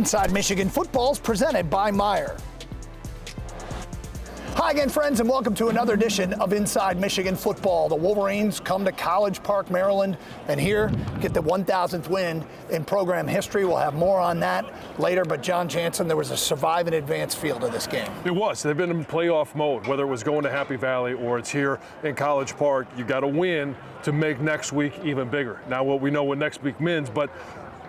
Inside Michigan Football is presented by Meyer. Hi again, friends, and welcome to another edition of Inside Michigan Football. The Wolverines come to College Park, Maryland, and here get the 1,000th win in program history. We'll have more on that later, but John Jansen, there was a survive and advance feel to this game. It was. They've been in playoff mode, whether it was going to Happy Valley or it's here in College Park. You got to win to make next week even bigger. Now, what we know what next week means, but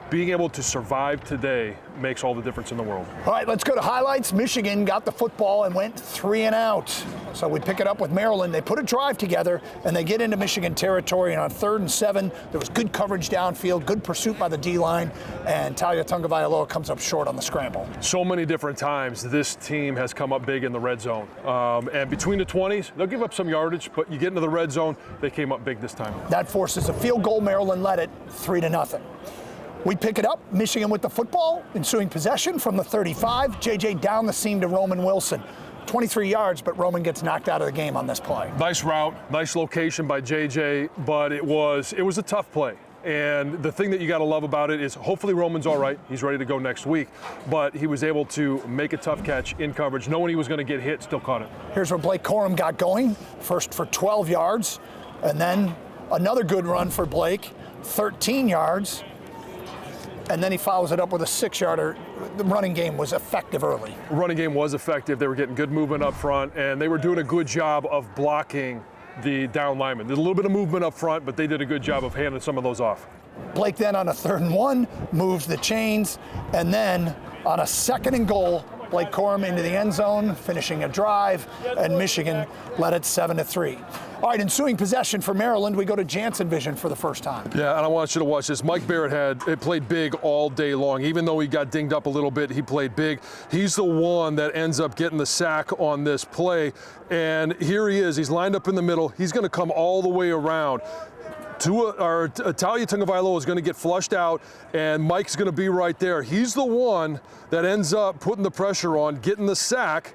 being able to survive today makes all the difference in the world. All right, let's go to highlights. Michigan got the football and went 3 and out. So we pick it up with Maryland. They put a drive together, and they get into Michigan territory. And on 3rd and 7, there was good coverage downfield, good pursuit by the D-line, and Talia Tagovailoa comes up short on the scramble. So many different times this team has come up big in the red zone. And between the 20s, they'll give up some yardage, but you get into the red zone, they came up big this time. That forces a field goal. Maryland led it 3-0. We pick it up, Michigan with the football, ensuing possession from the 35. JJ down the seam to Roman Wilson. 23 yards, but Roman gets knocked out of the game on this play. Nice route, nice location by JJ, but it was a tough play. And the thing that you got to love about it is hopefully Roman's all right. He's ready to go next week. But he was able to make a tough catch in coverage, knowing he was going to get hit, still caught it. Here's where Blake Corum got going, first for 12 yards, and then another good run for Blake, 13 yards. And then he follows it up with a 6-yarder. The running game was effective early. Running game was effective. They were getting good movement up front, and they were doing a good job of blocking the down linemen. There's a little bit of movement up front, but they did a good job of handing some of those off. Blake then on a 3rd and 1 moves the chains, and then on a 2nd and goal, Blake Corum into the end zone, finishing a drive, and Michigan led it 7-3. All right, ensuing possession for Maryland, we go to Jansen Vision for the first time. Yeah, and I want you to watch this. Mike Barrett played big all day long. Even though he got dinged up a little bit, he played big. He's the one that ends up getting the sack on this play. And here he is. He's lined up in the middle. He's going to come all the way around. Talia Tagovailoa is going to get flushed out, and Mike's going to be right there. He's the one that ends up putting the pressure on, getting the sack,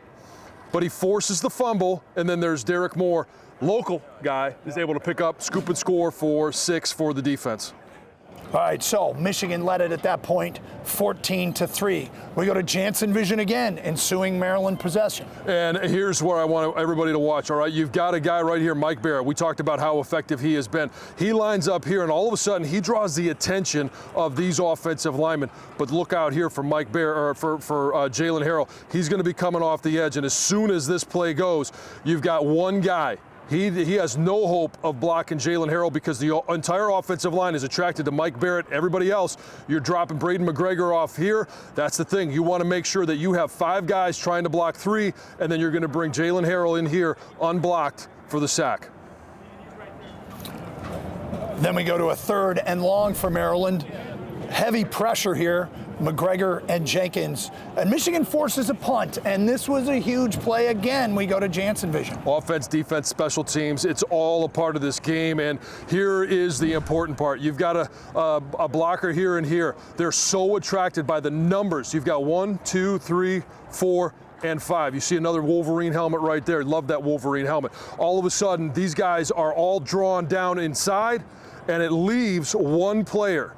but he forces the fumble, and then there's Derek Moore, local guy, is able to pick up, scoop and score for 6 for the defense. All right, so Michigan led it at that point 14-3. We go to Jansen Vision again, ensuing Maryland possession. And here's where I want everybody to watch, all right? You've got a guy right here, Mike Barrett. We talked about how effective he has been. He lines up here, and all of a sudden, he draws the attention of these offensive linemen. But look out here for Mike Barrett, or for Jalen Harrell. He's going to be coming off the edge, and as soon as this play goes, you've got one guy. He has no hope of blocking Jalen Harrell because the entire offensive line is attracted to Mike Barrett. Everybody else, you're dropping Braden McGregor off here. That's the thing. You want to make sure that you have 5 guys trying to block 3, and then you're going to bring Jalen Harrell in here unblocked for the sack. Then we go to a 3rd and long for Maryland. Heavy pressure here, McGregor and Jenkins. And Michigan forces a punt, and this was a huge play again. We go to Jansen Vision. Offense, defense, special teams, it's all a part of this game, and here is the important part. You've got a blocker here and here. They're so attracted by the numbers. You've got 1, 2, 3, 4, and 5. You see another Wolverine helmet right there. Love that Wolverine helmet. All of a sudden, these guys are all drawn down inside, and it leaves one player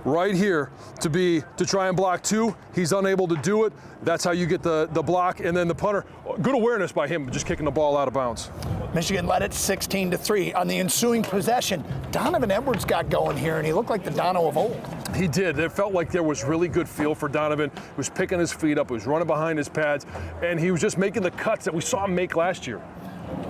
right here to try and block 2. He's unable to do it. That's how you get the block, and then the punter. Good awareness by him, just kicking the ball out of bounds. Michigan led it 16-3. On the ensuing possession, Donovan Edwards got going here, and he looked like the Dono of old. He did. It felt like there was really good feel for Donovan. He was picking his feet up, he was running behind his pads, and he was just making the cuts that we saw him make last year.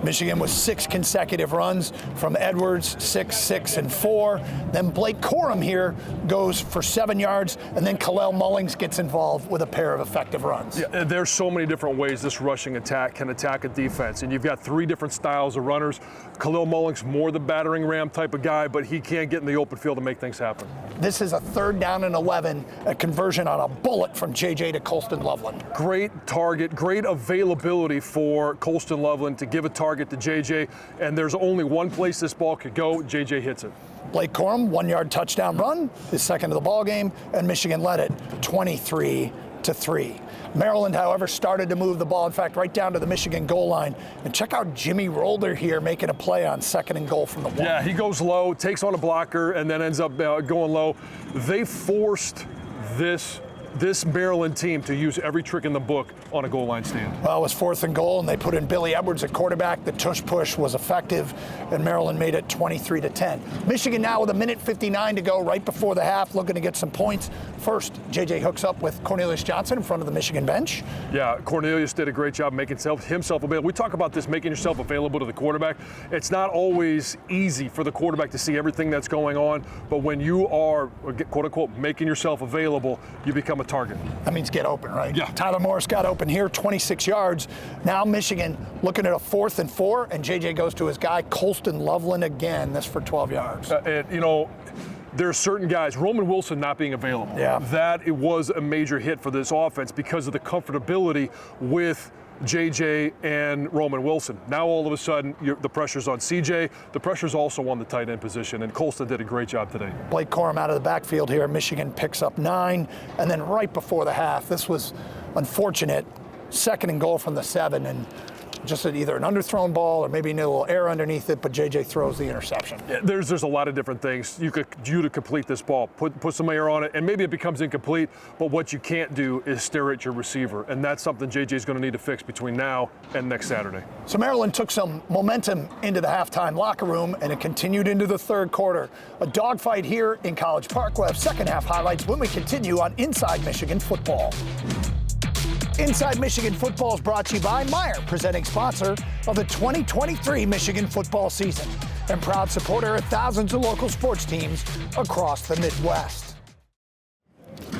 Michigan with 6 consecutive runs from Edwards, 6, 6, and 4. Then Blake Corum here goes for 7 yards, and then Khalil Mullings gets involved with a pair of effective runs. Yeah, there's so many different ways this rushing attack can attack a defense, and you've got 3 different styles of runners. Khalil Mullings, more the battering ram type of guy, but he can get in the open field to make things happen. This is a 3rd down and 11, a conversion on a bullet from JJ to Colston Loveland. Great target, great availability for Colston Loveland to give a target to JJ, and there's only one place this ball could go. JJ hits it. Blake Corum, 1-yard touchdown run, his second of the ball game, and Michigan led it 23-3. Maryland, however, started to move the ball, in fact, right down to the Michigan goal line. And check out Jimmy Rolder here making a play on 2nd and goal from the 1. Yeah, he goes low, takes on a blocker, and then ends up going low. They forced this this Maryland team to use every trick in the book on a goal line stand. Well, it was 4th and goal, and they put in Billy Edwards at quarterback. The tush push was effective, and Maryland made it 23-10. Michigan now with 1:59 to go, right before the half, looking to get some points. First, JJ hooks up with Cornelius Johnson in front of the Michigan bench. Yeah, Cornelius did a great job making himself available. We talk about this, making yourself available to the quarterback. It's not always easy for the quarterback to see everything that's going on, but when you are, quote unquote, making yourself available, you become a target. That means get open, right? Yeah. Tyler Morris got open here, 26 yards. Now Michigan looking at a 4th and 4, and JJ goes to his guy, Colston Loveland again, this for 12 yards. There are certain guys, Roman Wilson not being available, that it was a major hit for this offense because of the comfortability with JJ and Roman Wilson. Now all of a sudden, the pressure's on CJ. The pressure's also on the tight end position, and Colston did a great job today. Blake Corum out of the backfield here. Michigan picks up 9, and then right before the half, this was unfortunate. 2nd and goal from the 7, and just either an underthrown ball or maybe a little air underneath it, but JJ throws the interception. Yeah, there's a lot of different things you to complete this ball. Put some air on it, and maybe it becomes incomplete, but what you can't do is stare at your receiver, and that's something JJ's going to need to fix between now and next Saturday. So Maryland took some momentum into the halftime locker room, and it continued into the 3rd quarter. A dogfight here in College Park. We'll have second half highlights when we continue on Inside Michigan Football. Inside Michigan Football is brought to you by Meijer, presenting sponsor of the 2023 Michigan football season and proud supporter of thousands of local sports teams across the Midwest.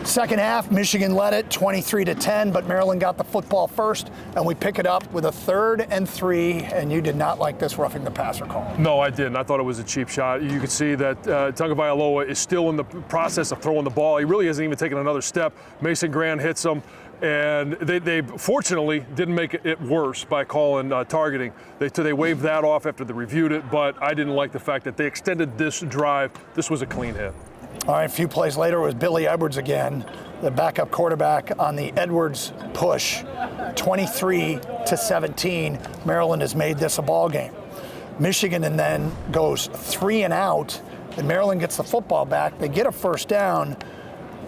Second half, Michigan led it 23-10, but Maryland got the football first, and we pick it up with a 3rd and 3, and you did not like this roughing the passer call. No, I didn't. I thought it was a cheap shot. You could see that Tagovailoa is still in the process of throwing the ball. He really hasn't even taken another step. Mason Grant hits him, and they fortunately didn't make it worse by calling targeting. They waved that off after they reviewed it, but I didn't like the fact that they extended this drive. This was a clean hit. All right, a few plays later was Billy Edwards again, the backup quarterback on the Edwards push. 23-17, Maryland has made this a ball game. Michigan and then goes 3 and out, and Maryland gets the football back. They get a first down.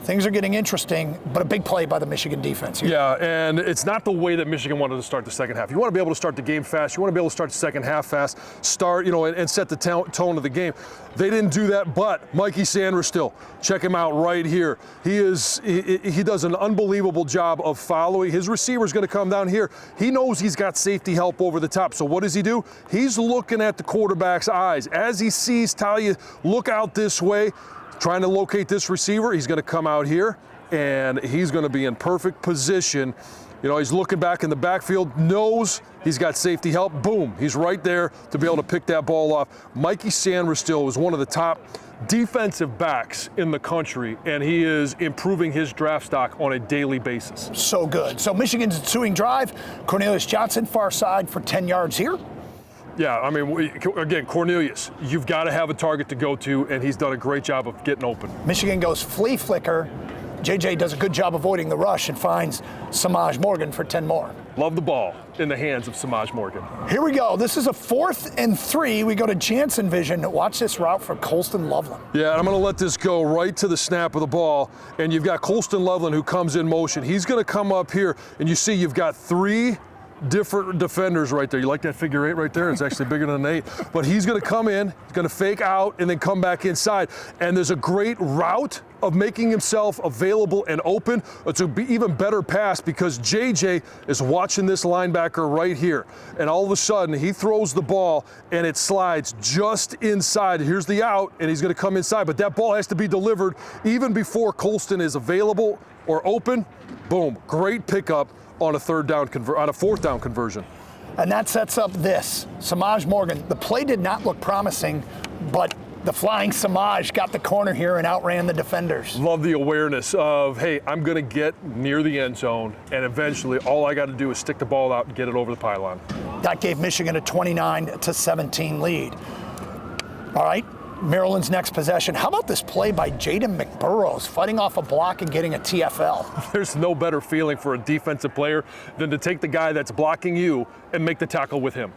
Things are getting interesting, but a big play by the Michigan defense here. Yeah, and it's not the way that Michigan wanted to start the second half. You want to be able to start the game fast. You want to be able to start the second half fast, and set the tone of the game. They didn't do that, but Mikey Sanders still. Check him out right here. He does an unbelievable job of following. His receiver's going to come down here. He knows he's got safety help over the top. So what does he do? He's looking at the quarterback's eyes. As he sees Talia look out this way, trying to locate this receiver, he's going to come out here, and he's going to be in perfect position. He's looking back in the backfield, knows he's got safety help. Boom, he's right there to be able to pick that ball off. Mikey Sanders still is one of the top defensive backs in the country, and he is improving his draft stock on a daily basis. So good. So Michigan's ensuing drive, Cornelius Johnson, far side for 10 yards here. Yeah, I mean, again, Cornelius, you've got to have a target to go to, and he's done a great job of getting open. Michigan goes flea flicker. JJ does a good job avoiding the rush and finds Samaj Morgan for 10 more. Love the ball in the hands of Samaj Morgan. Here we go. This is a 4th and 3. We go to Jansen Vision. Watch this route for Colston Loveland. Yeah, I'm going to let this go right to the snap of the ball, and you've got Colston Loveland who comes in motion. He's going to come up here, and you see you've got 3 different defenders right there. You like that figure 8 right there? It's actually bigger than an 8. But he's going to come in, he's going to fake out, and then come back inside. And there's a great route of making himself available and open. It's an even better pass because JJ is watching this linebacker right here. And all of a sudden, he throws the ball, and it slides just inside. Here's the out, and he's going to come inside. But that ball has to be delivered even before Colston is available or open. Boom, great pickup on a 4th down conversion. And that sets up this. Samaj Morgan, the play did not look promising, but the flying Samaj got the corner here and outran the defenders. Love the awareness of, hey, I'm going to get near the end zone, and eventually all I got to do is stick the ball out and get it over the pylon. That gave Michigan a 29-17 lead. All right, Maryland's next possession. How about this play by Jaden McBurrows, fighting off a block and getting a TFL? There's no better feeling for a defensive player than to take the guy that's blocking you and make the tackle with him.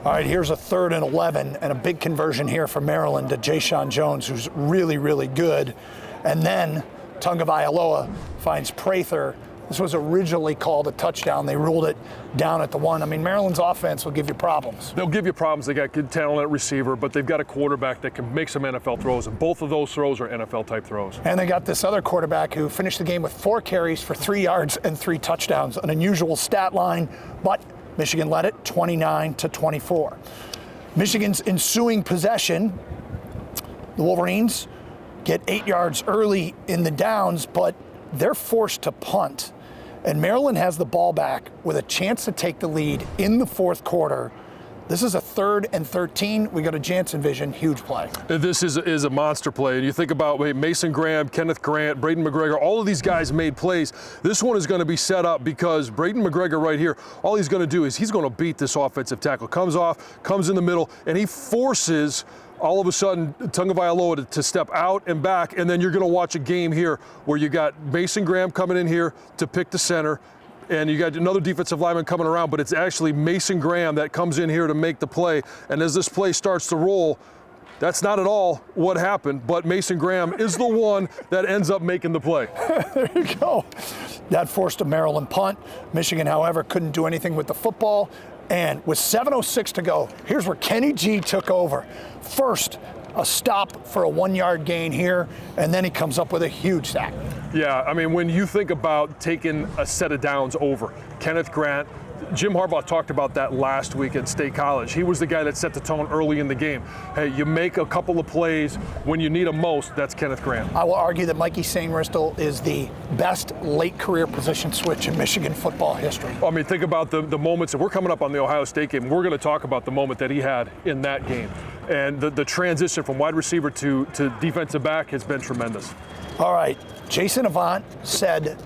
All right, here's a 3rd and 11, and a big conversion here for Maryland to Jayshon Jones, who's really, really good. And then Tagovailoa finds Prather. This was originally called a touchdown. They ruled it down at the 1. I mean, Maryland's offense will give you problems. They'll give you problems. They got good talent at receiver, but they've got a quarterback that can make some NFL throws, and both of those throws are NFL-type throws. And they got this other quarterback who finished the game with 4 carries for 3 yards and 3 touchdowns, an unusual stat line, but Michigan led it 29-24. Michigan's ensuing possession, the Wolverines get 8 yards early in the downs, but they're forced to punt. And Maryland has the ball back with a chance to take the lead in the 4th quarter. This is a 3rd and 13. We go to Jansen Vision, huge play. This is a monster play. And you think about Mason Graham, Kenneth Grant, Braden McGregor, all of these guys made plays. This one is going to be set up because Braden McGregor right here, all he's going to do is he's going to beat this offensive tackle. Comes off, comes in the middle, and he forces all of a sudden Tagovailoa to step out and back, and then you're going to watch a game here where you got Mason Graham coming in here to pick the center, and you got another defensive lineman coming around, but it's actually Mason Graham that comes in here to make the play. And as this play starts to roll, that's not at all what happened, but Mason Graham is the one that ends up making the play. There you go. That forced a Maryland punt. Michigan, however, couldn't do anything with the football. And with 7:06 to go, here's where Kenny G took over. First, a stop for a 1-yard gain here, and then he comes up with a huge sack. Yeah, I mean, when you think about taking a set of downs over, Kenneth Grant, Jim Harbaugh talked about that last week at State College. He was the guy that set the tone early in the game. Hey, you make a couple of plays when you need them most, that's Kenneth Grant. I will argue that Mikey Sainristil is the best late career position switch in Michigan football history. I mean, think about the moments, and we're coming up on the Ohio State game. We're going to talk about the moment that he had in that game. And the transition from wide receiver to defensive back has been tremendous. All right, Jason Avant said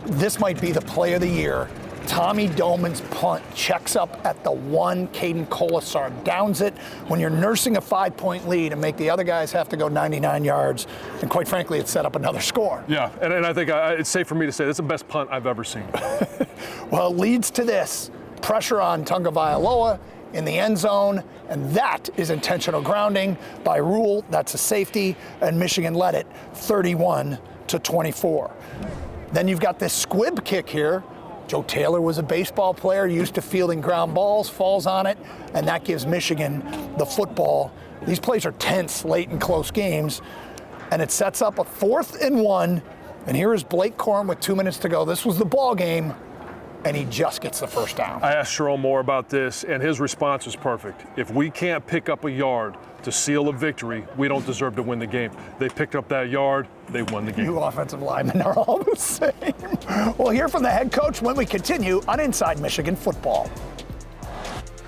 this might be the play of the year. Tommy Doman's punt checks up at the 1. Caden Colasar downs it when you're nursing a 5-point lead and make the other guys have to go 99 yards. And quite frankly, it set up another score. Yeah, and I think it's safe for me to say that's the best punt I've ever seen. Well, it leads to this. Pressure on Tagovailoa in the end zone, and that is intentional grounding by rule. That's a safety, and Michigan led it 31-24. Then you've got this squib kick here. Joe Taylor was a baseball player, used to fielding ground balls, falls on it, and that gives Michigan the football. These plays are tense late in close games, and it sets up a 4th and 1, and here is Blake Corum with 2 minutes to go. This was the ball game, and he just gets the first down. I asked Sharon Moore about this, and his response was perfect. If we can't pick up a yard to seal a victory, we don't deserve to win the game. They picked up that yard, they won the game. You offensive linemen are all the same. We'll hear from the head coach when we continue on Inside Michigan Football.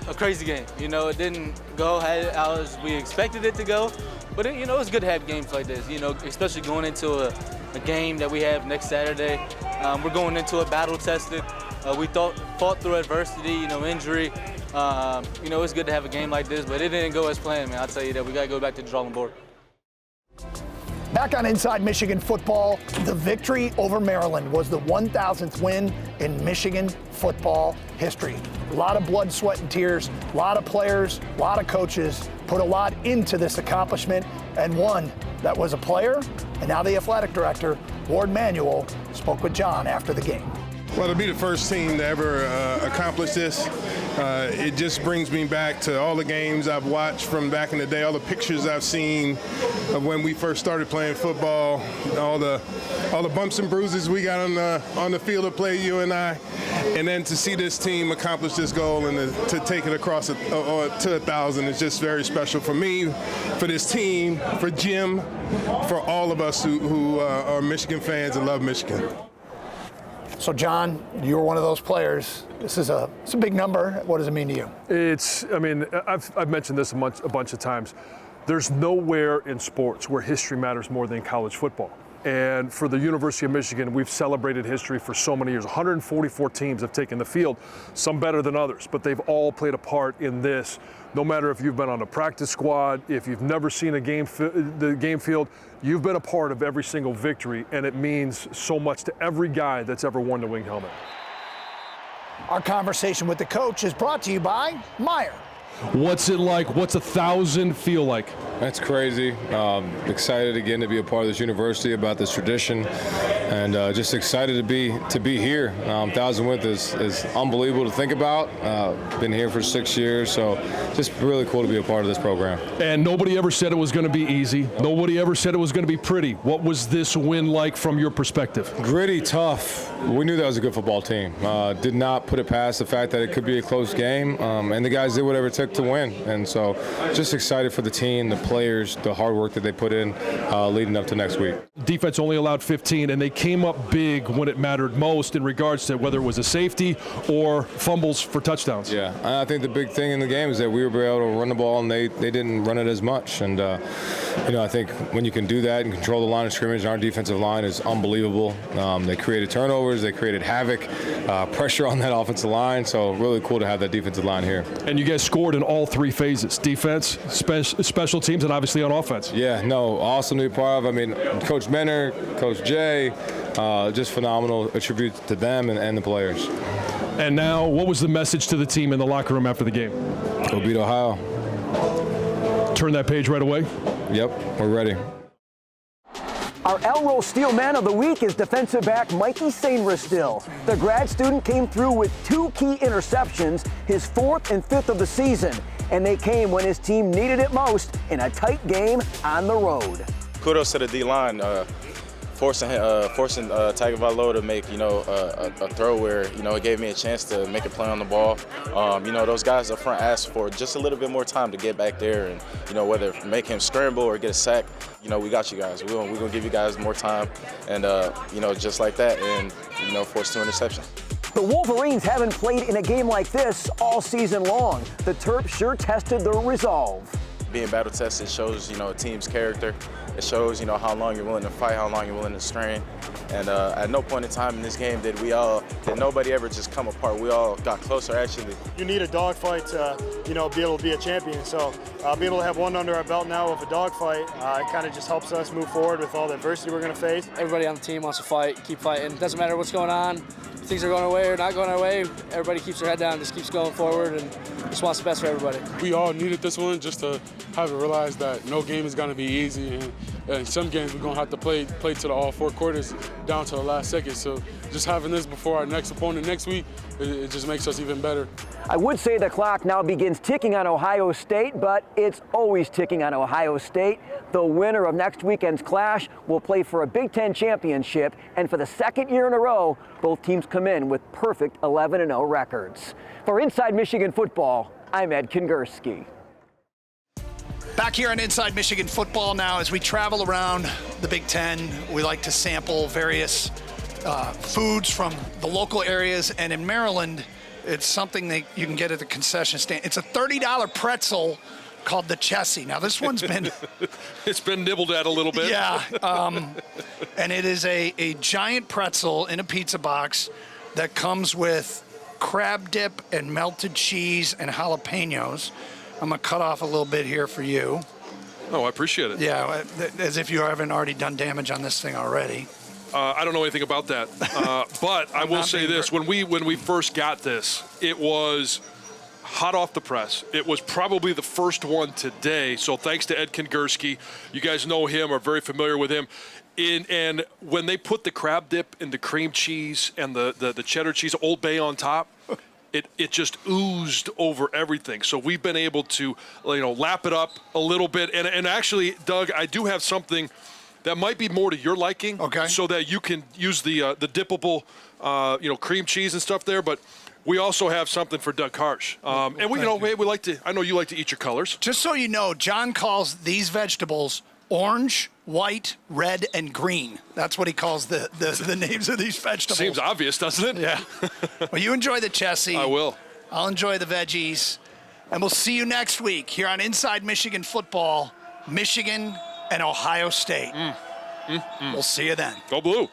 A crazy game. You know, it didn't go as we expected it to go, but it's good to have games like this, especially going into a game that we have next Saturday. We're going into a battle-tested. We fought through adversity, injury. It's good to have a game like this, but it didn't go as planned, man. I'll tell you that. We got to go back to the drawing board. Back on Inside Michigan Football, the victory over Maryland was the 1,000th win in Michigan football history. A lot of blood, sweat, and tears, a lot of players, a lot of coaches put a lot into this accomplishment, and one that was a player, and now the athletic director, Ward Manuel, spoke with John after the game. Well, to be the first team to ever accomplish this, it just brings me back to all the games I've watched from back in the day, all the pictures I've seen of when we first started playing football, all the bumps and bruises we got on the field of play, you and I, and then to see this team accomplish this goal and to take it across to 1,000 is just very special for me, for this team, for Jim, for all of us who are Michigan fans and love Michigan. So, John, you're one of those players. It's a big number. What does it mean to you? I've mentioned this a bunch of times. There's nowhere in sports where history matters more than college football. And for the University of Michigan, we've celebrated history for so many years. 144 teams have taken the field, some better than others, but they've all played a part in this. No matter if you've been on a practice squad, if you've never seen the game field, you've been a part of every single victory, and it means so much to every guy that's ever worn the winged helmet. Our conversation with the coach is brought to you by Meijer. What's it like? What's 1,000 feel like? That's crazy. Excited again to be a part of this university, about this tradition, and just excited to be here. 1,000 with is unbelievable to think about. Been here for 6 years, so just really cool to be a part of this program. And nobody ever said it was going to be easy. Nobody ever said it was going to be pretty. What was this win like from your perspective? Gritty, tough. We knew that was a good football team. Did not put it past the fact that it could be a close game, and the guys did whatever it took to win. And so just excited for the team, the players, the hard work that they put in leading up to next week. Defense only allowed 15, and they came up big when it mattered most in regards to whether it was a safety or fumbles for touchdowns. Yeah, I think the big thing in the game is that we were able to run the ball, and they didn't run it as much. And, I think when you can do that and control the line of scrimmage, our defensive line is unbelievable. They created turnovers, they created havoc, pressure on that offensive line, so really cool to have that defensive line here. And you guys scored in all three phases, defense, special teams, and obviously on offense. Yeah, no, awesome to be part of. I mean, Coach Menner, Coach Jay, just phenomenal. A tribute to them and the players. And now, what was the message to the team in the locker room after the game? Go beat Ohio. Turn that page right away? Yep, we're ready. Our Elro Steel Man of the Week is defensive back Mikey Sainristil. The grad student came through with 2 key interceptions, his 4th and 5th of the season, and they came when his team needed it most in a tight game on the road. Kudos to the D-line, forcing Tagovailoa to make, a throw where, it gave me a chance to make a play on the ball. Those guys up front asked for just a little bit more time to get back there and, whether make him scramble or get a sack, we got you guys. We're going to give you guys more time and, just like that and, force 2 interceptions. The Wolverines haven't played in a game like this all season long. The Terps sure tested their resolve. Being battle tested shows, a team's character. It shows, how long you're willing to fight, how long you're willing to strain. And at no point in time in this game did nobody ever just come apart. We all got closer, actually. You need a dogfight to, be able to be a champion. So be able to have one under our belt now with a dogfight, it kind of just helps us move forward with all the adversity we're going to face. Everybody on the team wants to fight, keep fighting. Doesn't matter what's going on. If things are going our way or not going our way, everybody keeps their head down, just keeps going forward, and just wants the best for everybody. We all needed this one just to have to realize that no game is going to be easy, and some games we're going to have to play to all 4 quarters down to the last second. So just having this before our next opponent next week, it just makes us even better. I would say the clock now begins ticking on Ohio State, but it's always ticking on Ohio State. The winner of next weekend's clash will play for a Big Ten championship, and for the 2nd year in a row, both teams come in with perfect 11-0 records. For Inside Michigan Football, I'm Ed Kingerski. Back here on Inside Michigan Football now, as we travel around the Big Ten, we like to sample various foods from the local areas, and in Maryland, it's something that you can get at the concession stand. It's a $30 pretzel called the Chessie. Now, this one's been... It's been nibbled at a little bit. Yeah, and it is a giant pretzel in a pizza box that comes with crab dip and melted cheese and jalapenos. I'm going to cut off a little bit here for you. Oh, I appreciate it. Yeah, as if you haven't already done damage on this thing already. I don't know anything about that, but I will say this: when we first got this, it was hot off the press. It was probably the first one today. So thanks to Ed Kingerski, you guys know him, are very familiar with him. And when they put the crab dip and the cream cheese and the cheddar cheese, Old Bay on top, it just oozed over everything. So we've been able to lap it up a little bit. And actually, Doug, I do have something that might be more to your liking, okay, so that you can use the dippable, cream cheese and stuff there. But we also have something for Doug Harsh, and we like to. I know you like to eat your colors. Just so you know, John calls these vegetables orange, white, red, and green. That's what he calls the names of these vegetables. Seems obvious, doesn't it? Yeah. Well, you enjoy the Chessie. I will. I'll enjoy the veggies, and we'll see you next week here on Inside Michigan Football. Michigan and Ohio State. We'll see you then. Go Blue.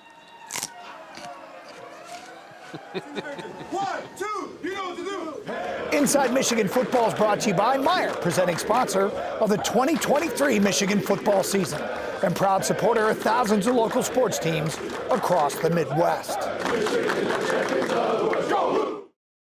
1, 2, you know what to do. Inside Michigan Football is brought to you by Meijer, presenting sponsor of the 2023 Michigan football season and proud supporter of thousands of local sports teams across the Midwest.